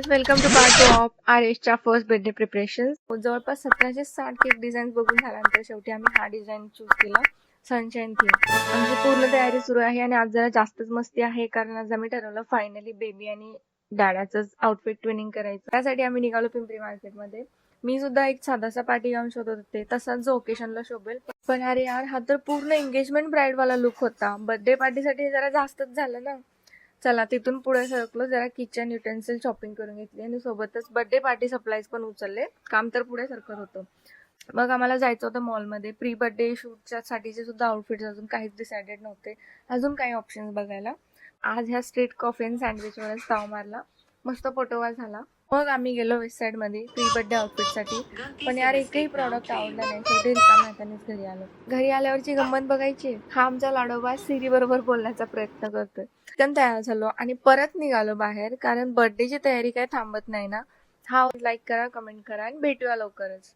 Welcome to part 2 of आरेशच्या first birthday preparations. जवळपास 1760 cake design बघून झाल्यानंतर शेवटी आम्ही हा डिझाईन चूज केला, सनशाईन थीम. आमची पूर्ण तयारी सुरू आहे आणि आज जरा जास्तच मस्ती आहे कारण आज आम्ही ठरवलं फायनली बेबी आणि डॅडाचंच आउटफिट ट्विनिंग करायचं. त्यासाठी आम्ही निघालो पिंपरी मार्केटमध्ये. मी सुद्धा एक साधासा पार्टी गाऊन शोधत होते, तसाच जो ओकेशनला शोभेल. पण अरे यार, हा तर पूर्ण एंगेजमेंट ब्राईड वाला लुक होता. बर्थडे पार्टीसाठी जरा जास्तच झालं ना. चला तिथून पुढे सरकलो, जरा किचन युटेन्सिल शॉपिंग करून घेतली आणि सोबतच बर्थडे पार्टी सप्लाईज पण उचलले. काम तर पुढे सरकत होतं. मग आम्हाला जायचं होतं मॉलमध्ये. प्री बर्थडे शूटच्या साठीचे सुद्धा आउटफिट्स अजून काहीच डिसाइडेड नव्हते. अजून काही ऑप्शन्स बघायला. आज ह्या स्ट्रीट कॉफी अँड सँडविचवरच ताव मारला. मस्त फोटोवा झाला. मग आम्ही गेलो वेस्ट साइड मध्ये प्री बर्थडे आउटफिटसाठी. पण यार एकही प्रॉडक्ट आवडला नाही. शेवटी रिकाम्या हातानेच घरी आलो. घरी आल्यावरची गंमत बघायची. हा आमचा लाडोबा सिरी बरोबर बोलण्याचा प्रयत्न करतोय. पटकन तयार झालो आणि परत निघालो बाहेर कारण बर्थडेची तयारी काही थांबत नाही ना. हा लाईक करा, कमेंट करा आणि भेटूया लवकरच.